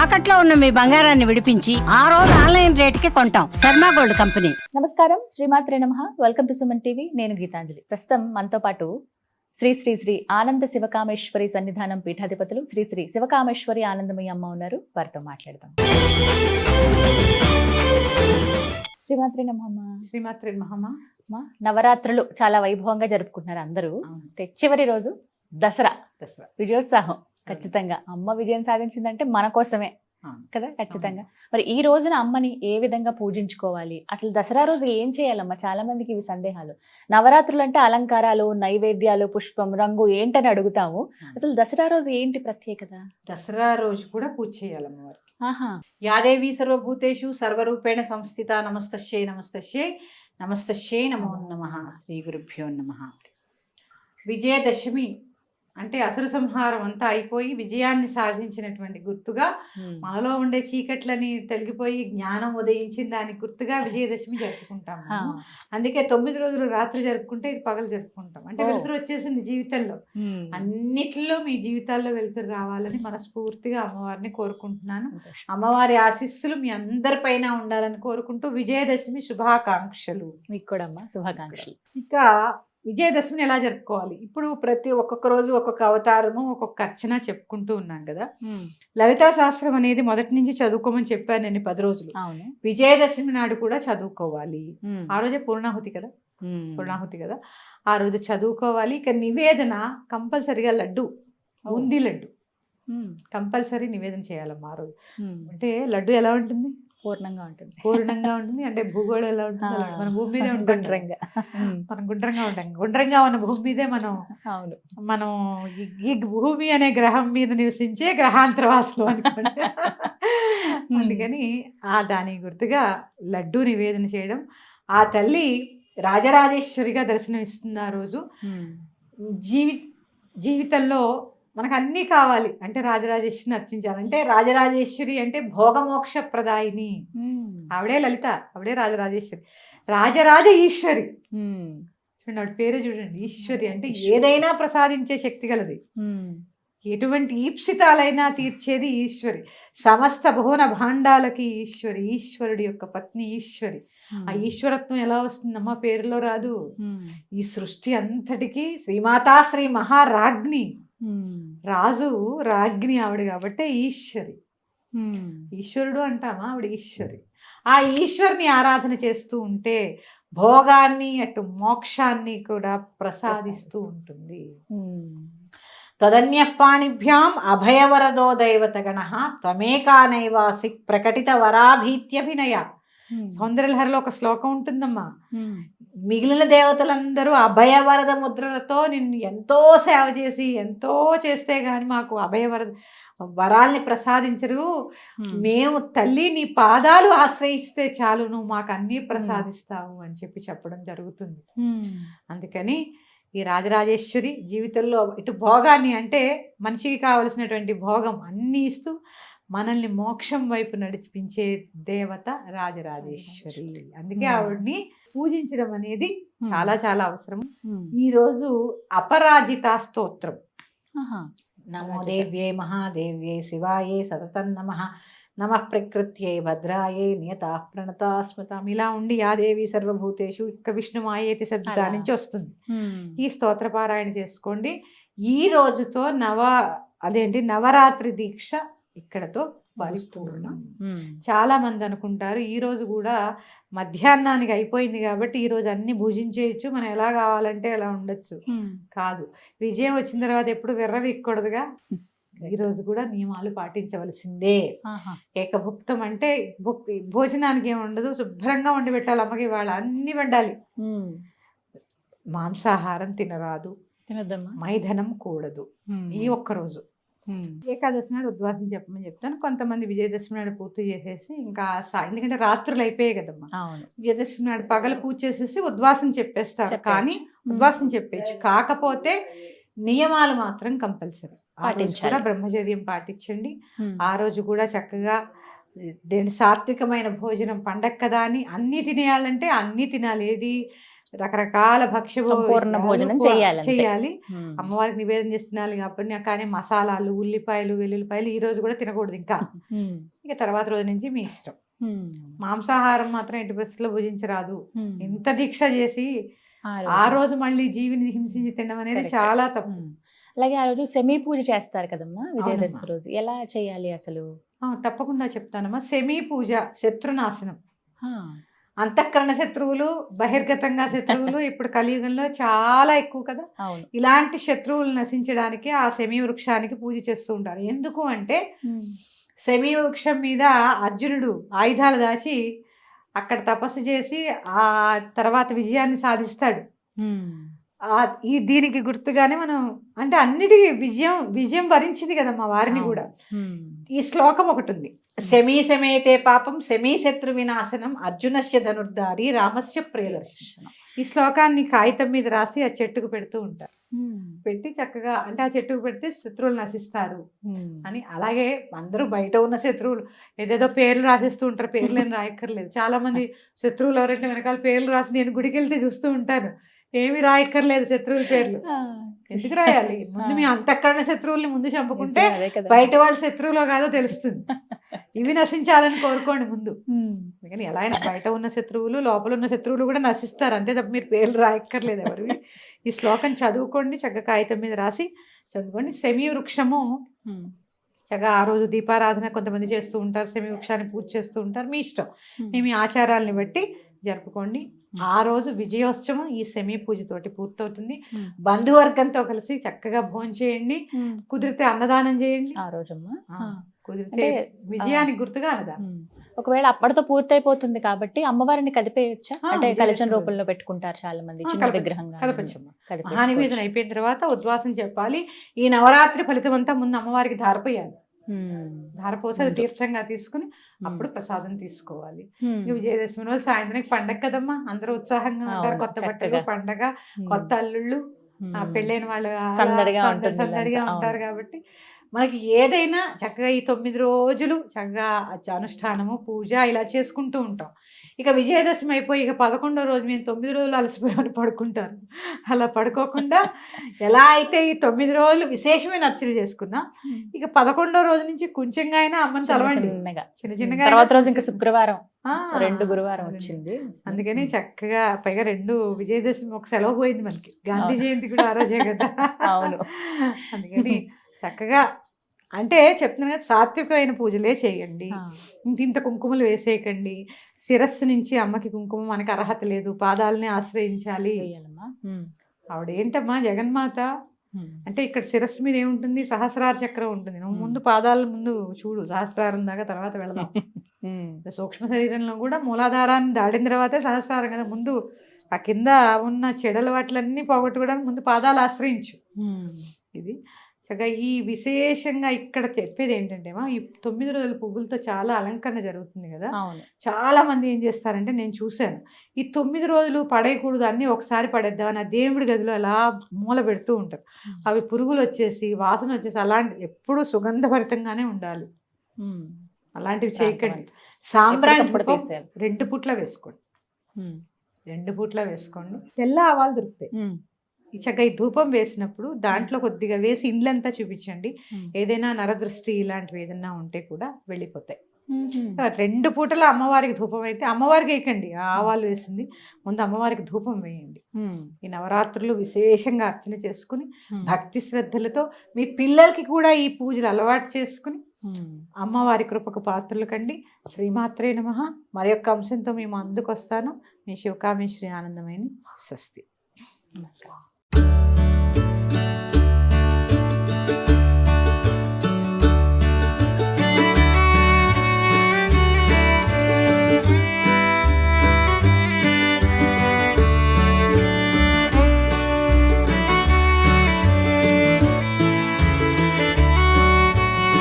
తాకట్లో ఉన్న మీ బంగారాన్ని విడిపించి ఆ రోజు ఆన్లైన్ రేటుకి కొంటాం. Sharma gold company. నమస్కారం, శ్రీమాత్రే నమః. Welcome to Suman TV. నేను గీతాంజలి. ప్రస్తుతం మనతో పాటు శ్రీ శ్రీ శ్రీ ఆనంద శివకామేశ్వరి సన్నిధానం పీఠాధిపతులు శ్రీ శ్రీ శివకామేశ్వరి ఆనందమయ్య అమ్మ ఉన్నారు. వారితో మాట్లాడదాం. శ్రీమాత్రే నమః. శ్రీమాత్రే నమః. నవరాత్రులు చాలా వైభవంగా జరుపుకుంటున్నారు అందరూ. చివరి రోజు దసరా విజయోత్సాహం. ఖచ్చితంగా అమ్మ విజయం సాధించిందంటే మన కోసమే కదా, ఖచ్చితంగా. మరి ఈ రోజున అమ్మని ఏ విధంగా పూజించుకోవాలి, అసలు దసరా రోజు ఏం చేయాలమ్మా? చాలా మందికి ఇవి సందేహాలు. నవరాత్రులు అంటే అలంకారాలు, నైవేద్యాలు, పుష్పం, రంగు ఏంటని అడుగుతాము. అసలు దసరా రోజు ఏంటి ప్రత్యేకత? దసరా రోజు కూడా పూజ చేయాలి అమ్మవారికి. యాదేవి సర్వభూతేషు సర్వరూపేణ సంస్థిత. నమస్తశ్యై నమస్తశ్యై నమస్తశ్యై నమో నమః. శ్రీ గురుభ్యో నమః. విజయదశమి అంటే అసుర సంహారం అంతా అయిపోయి విజయాన్ని సాధించినటువంటి గుర్తుగా, మనలో ఉండే చీకట్లని తొలగిపోయి జ్ఞానం ఉదయించిన దానికి గుర్తుగా విజయదశమి జరుపుకుంటాము. అందుకే 9 రోజులు రాత్రి జరుపుకుంటే ఇది పగలు జరుపుకుంటాం. అంటే వెలుతురు వచ్చేసింది జీవితంలో. అన్నిటిలో మీ జీవితాల్లో వెలుతురు రావాలని మనస్ఫూర్తిగా అమ్మవారిని కోరుకుంటున్నాను. అమ్మవారి ఆశీస్సులు మీ అందరిపైన ఉండాలని కోరుకుంటూ విజయదశమి శుభాకాంక్షలు. మీకు కూడా అమ్మా శుభాకాంక్షలు. ఇక విజయదశమిని ఎలా జరుపుకోవాలి? ఇప్పుడు ఒక్కొక్క రోజు ఒక్కొక్క అవతారము, ఒక్కొక్క అర్చన చెప్పుకుంటూ ఉన్నాం కదా. లలితా శాస్త్రం అనేది మొదటి నుంచి చదువుకోమని చెప్పాను నేను 10 రోజులు. విజయదశమి నాడు కూడా చదువుకోవాలి. ఆ రోజే పూర్ణాహుతి కదా, ఆ రోజు చదువుకోవాలి. ఇక నివేదన కంపల్సరిగా లడ్డు, బూందీ లడ్డు కంపల్సరీ నివేదన చేయాలమ్మా ఆ రోజు. అంటే లడ్డు ఎలా ఉంటుంది? పూర్ణంగా ఉంటుంది. అంటే భూగోళం ఎలా ఉంటుంది? మన భూమి మీదే ఉంటుంది. మనం గుండ్రంగా ఉన్న భూమి మీదే మనం ఈ భూమి అనే గ్రహం మీద నివసించే గ్రహాంతరవాసులు అనుకోండి. అందుకని దాని గుర్తుగా లడ్డు నివేదన చేయడం. ఆ తల్లి రాజరాజేశ్వరిగా దర్శనమిస్తుంది ఆ రోజు. జీవితంలో మనకు అన్నీ కావాలి అంటే రాజరాజేశ్వరిని అర్చించాలంటే, రాజరాజేశ్వరి అంటే భోగమోక్ష ప్రదాయిని. ఆవిడే లలిత, ఆవిడే రాజరాజేశ్వరి. రాజరాజ ఈశ్వరి చూడండి, ఆవిడ పేరే చూడండి. ఈశ్వరి అంటే ఏదైనా ప్రసాదించే శక్తి గలది. ఎటువంటి ఈప్సితాలైనా తీర్చేది ఈశ్వరి. సమస్త భువన భాండాలకి ఈశ్వరి. ఈశ్వరుడి యొక్క పత్ని ఈశ్వరి. ఆ ఈశ్వరత్వం ఎలా వస్తుందమ్మా? పేరులో రాదు. ఈ సృష్టి అంతటికి శ్రీమాతా శ్రీ మహారాజ్ఞి, రాజు రాజ్ఞి ఆవిడ కాబట్టి ఈశ్వరి. ఈశ్వరుడు అంటామా, ఆవిడ ఈశ్వరి. ఆ ఈశ్వరిని ఆరాధన చేస్తూ ఉంటే భోగాన్ని అటు మోక్షాన్ని కూడా ప్రసాదిస్తూ ఉంటుంది. తదన్యపాణిభ్యాం అభయవరదో దైవతగణ త్వమేకానైవాసి ప్రకటిత వరాభీత్యభినయ. సౌందర్యలహరిలో ఒక శ్లోకం ఉంటుందమ్మా. మిగిలిన దేవతలందరూ అభయవరద ముద్రలతో నిన్ను ఎంతో సేవ చేసి ఎంతో చేస్తే గాని మాకు అభయవరద వరాల్ని ప్రసాదించరు. మేము తల్లి నీ పాదాలు ఆశ్రయిస్తే చాలు, నువ్వు మాకు అన్నీ ప్రసాదిస్తావు అని చెప్పడం జరుగుతుంది. అందుకని ఈ రాజరాజేశ్వరి జీవితంలో ఇటు భోగాన్ని అంటే మనిషికి కావలసినటువంటి భోగం అన్నీ ఇస్తూ మనల్ని మోక్షం వైపు నడిపించే దేవత రాజరాజేశ్వరి. అందుకే ఆవిడ్ని పూజించడం అనేది చాలా చాలా అవసరం. ఈ రోజు అపరాజిత స్తోత్రం. నమో దేవ్యై మహాదేవ్యై శివాయే సతతం నమః. నమః ప్రకృత్యై భద్రాయై నియతా ప్రణతా స్మృతం. ఇలా ఉండి యాదేవి సర్వభూతేషు ఇక విష్ణుమాయేతి సద్దా నుంచి వస్తుంది. ఈ స్తోత్ర పారాయణ చేసుకోండి. ఈ రోజుతో నవరాత్రి దీక్ష ఇక్కడతో పరిపూర్ణ. చాలా మంది అనుకుంటారు ఈ రోజు కూడా మధ్యాహ్నానికి అయిపోయింది కాబట్టి ఈ రోజు అన్ని భుజించేయచ్చు, మనం ఎలా కావాలంటే ఎలా ఉండొచ్చు. కాదు, విజయం వచ్చిన తర్వాత ఎప్పుడు విర్రవీక్కూడదుగా. ఈ రోజు కూడా నియమాలు పాటించవలసిందే. ఏకభుక్తం అంటే భోజనానికి ఏమి ఉండదు, శుభ్రంగా వండి పెట్టాలి. అమ్మకి వాళ్ళ అన్ని వండాలి. మాంసాహారం తినరాదు, మైథనం కూడదు ఈ ఒక్కరోజు. ఏకాదశి నాడు ఉద్వాసం చెప్పమని చెప్తాను. కొంతమంది విజయదశమి నాడు పూర్తి చేసేసి ఇంకా ఎందుకంటే రాత్రులు అయిపోయాయి కదమ్మా. విజయదశమి నాడు పగలు పూజ చేసేసి ఉద్వాసం చెప్పేస్తారు. కానీ ఉద్వాసం చెప్పేచ్చు, కాకపోతే నియమాలు మాత్రం కంపల్సరీ. ఆ రోజు కూడా బ్రహ్మచర్యం పాటించండి. ఆ రోజు కూడా చక్కగా సాత్వికమైన భోజనం, పండగ కదా అని అన్ని తినేయాలంటే అన్ని తినాలి. ఏది రకరకాల సంపూర్ణ భోజనం చేయాలి. చేయాలి. అమ్మవారికి నివేదన చేసి తినాలి కాబట్టి కానీ మసాలాలు, ఉల్లిపాయలు, వెల్లుల్లిపాయలు ఈ రోజు కూడా తినకూడదు. ఇంకా ఇక తర్వాత రోజు నుంచి మీ ఇష్టం. మాంసాహారం మాత్రం ఎట్టి పరిస్థితుల్లో భుజించరాదు. ఎంత దీక్ష చేసి ఆ రోజు మళ్ళీ జీవిని హింసించి తినడం అనేది చాలా తప్పు. అలాగే ఆ రోజు సెమీ పూజ చేస్తారు కదమ్మా విజయదశమి రోజు, ఎలా చేయాలి అసలు? తప్పకుండా చెప్తానమ్మా. సెమీ పూజ శత్రునాశనం. అంతఃకరణ శత్రువులు, బహిర్గతంగా శత్రువులు ఇప్పుడు కలియుగంలో చాలా ఎక్కువ కదా. ఇలాంటి శత్రువులు నశించడానికి ఆ సెమీ వృక్షానికి పూజ చేస్తూ ఉంటారు. ఎందుకు అంటే సెమీ వృక్షం మీద అర్జునుడు ఆయుధాలు దాచి అక్కడ తపస్సు చేసి ఆ తర్వాత విజయాన్ని సాధిస్తాడు. ఈ దీనికి గుర్తుగానే మనం అంటే అన్నిటికీ విజయం వరించింది కదమ్మా వారిని కూడా. ఈ శ్లోకం ఒకటి ఉంది, సెమీ సమేతే పాపం సెమీ శత్రు వినాశనం అర్జునస్య ధనుర్ధారి రామస్య ప్రియదర్శనం. ఈ శ్లోకాన్ని కాగితం మీద రాసి ఆ చెట్టుకు పెడుతూ ఉంటారు. పెట్టి చక్కగా అంటే ఆ చెట్టుకు పెడితే శత్రువులు నశిస్తారు అని. అలాగే అందరూ బయట ఉన్న శత్రువులు ఏదేదో పేర్లు రాసేస్తూ ఉంటారు, పేర్లు ఏం రాయక్కర్లేదు. చాలా మంది శత్రువులు ఎవరంటే వెనకాల పేర్లు రాసి నేను గుడికి వెళ్తే చూస్తూ ఉంటాను, ఏమి రాయక్కర్లేదు శత్రువుల పేర్లు. ఎందుకు రాయాలి? ముందు మీ అంతఃకరణ శత్రువుల్ని ముందు చంపుకుంటే బయట వాళ్ళ శత్రువులో కాదో తెలుస్తుంది. ఇవి నశించాలని కోరుకోండి ముందు. కానీ ఎలా అయినా బయట ఉన్న శత్రువులు లోపల ఉన్న శత్రువులు కూడా నశిస్తారు, అంతే తప్ప మీరు పేర్లు రాయక్కర్లేదు ఎవరివి. ఈ శ్లోకం చదువుకోండి, చక్కగా కాగితం మీద రాసి చదువుకోండి. సెమీ వృక్షము చక్కగా ఆ రోజు దీపారాధన కొంతమంది చేస్తూ ఉంటారు, సెమీ వృక్షాన్ని పూజ చేస్తూ ఉంటారు. మీ ఇష్టం, మీ ఆచారాలని బట్టి జరుపుకోండి. ఆ రోజు విజయోత్సవం ఈ సెమీ పూజతోటి పూర్తవుతుంది. బంధువర్గంతో కలిసి చక్కగా భోజనం చేయండి, కుదిరితే అన్నదానం చేయండి. ఆ రోజమ్మా కుదిరితే విజయానికి గుర్తుగా అన్నదానం. ఒకవేళ అప్పటితో పూర్తయిపోతుంది కాబట్టి అమ్మవారిని కదిపేయచ్చా? అంటే కలశం రూపంలో పెట్టుకుంటారు చాలా మంది, చిన్న విగ్రహంగా. మహానివేదన అయిపోయిన తర్వాత ఉద్వాసం చెప్పాలి. ఈ నవరాత్రి ఫలితం అంతా ముందు అమ్మవారికి ధారపోయాలి. ధారపోసి అది తీర్థంగా తీసుకుని అప్పుడు ప్రసాదం తీసుకోవాలి. విజయదశమి రోజు సాయంత్రానికి పండగ కదమ్మా, అందరూ ఉత్సాహంగా ఉంటారు. కొత్త బట్టలు, పండగ, కొత్త అల్లుళ్ళు, పెళ్ళైన వాళ్ళు సందడిగా ఉంటారు. కాబట్టి మనకి ఏదైనా చక్కగా ఈ 9 రోజులు చక్కగా అనుష్ఠానము, పూజ ఇలా చేసుకుంటూ ఉంటాం. ఇక విజయదశమి అయిపోయి ఇక 11వ రోజు మేము 9 రోజులు అలసిపోయామని పడుకుంటారు. అలా పడుకోకుండా ఎలా అయితే ఈ 9 రోజులు విశేషమైన అర్చన చేసుకున్నా ఇక 11వ రోజు నుంచి కొంచెంగా అయినా అమ్మని తలవండి. చిన్న చిన్నగా తర్వాత రోజు ఇంకా శుక్రవారం 2 గురువారం వచ్చింది. అందుకని చక్కగా పైగా 2 విజయదశమి ఒక సెలవు పోయింది మనకి, గాంధీ జయంతి కూడా ఆ రోజే కదా. అవును. అందుకని చక్కగా అంటే చెప్తున్నాను కదా, సాత్వికమైన పూజలే చేయండి. ఇంత కుంకుమలు వేసేయకండి. శిరస్సు నుంచి అమ్మకి కుంకుమ మనకి అర్హత లేదు, పాదాలని ఆశ్రయించాలి. ఆవిడ ఏంటమ్మా జగన్మాత అంటే ఇక్కడ శిరస్సు మీద ఏముంటుంది, సహస్రార చక్రం ఉంటుంది. నువ్వు ముందు పాదాల ముందు చూడు, సహస్రారం దాకా తర్వాత వెళదాం. సూక్ష్మ శరీరంలో కూడా మూలాధారాన్ని దాడిన తర్వాతే సహస్రారం కదా. ముందు ఆ కింద ఉన్న చెడల వాటిలన్నీ పోగొట్టుకోవడానికి ముందు పాదాలు ఆశ్రయించు. ఇది చక్కగా ఈ విశేషంగా ఇక్కడ చెప్పేది ఏంటంటే ఈ 9 రోజుల పువ్వులతో చాలా అలంకరణ జరుగుతుంది కదా. చాలా మంది ఏం చేస్తారంటే నేను చూశాను, ఈ 9 రోజులు పడేయకూడదు, అన్నీ ఒకసారి పడేద్దామని ఆ దేవుడి గదిలో అలా మూల పెడుతూ ఉంటారు. అవి పురుగులు వచ్చేసి వాసన వచ్చేసి అలాంటి ఎప్పుడూ సుగంధభరితంగానే ఉండాలి. అలాంటివి చేయకండి. సాంబ్రాణి 2 పూట్ల వేసుకోండి, 2 పూట్ల వేసుకోండి. తెల్ల ఆవాలు దొరుకుతాయి. చక్కగా ఈ ధూపం వేసినప్పుడు దాంట్లో కొద్దిగా వేసి ఇండ్లంతా చూపించండి. ఏదైనా నరదృష్టి ఇలాంటివి ఏదైనా ఉంటే కూడా వెళ్ళిపోతాయి. 2 పూటల అమ్మవారికి ధూపం అయితే అమ్మవారికి వేయకండి, ఆవాలు వేసింది ముందు అమ్మవారికి ధూపం వేయండి. ఈ నవరాత్రులు విశేషంగా అర్చన చేసుకుని భక్తి శ్రద్ధలతో మీ పిల్లలకి కూడా ఈ పూజలు అలవాటు చేసుకుని అమ్మవారి కృపకు పాత్రలు కండి. శ్రీమాత్రే నమః. మరి యొక్క అంశంతో మేము అందుకు వస్తాను. మీ శివకామేశ్వరి ఆనందమైన స్వస్తి. నమస్కారం.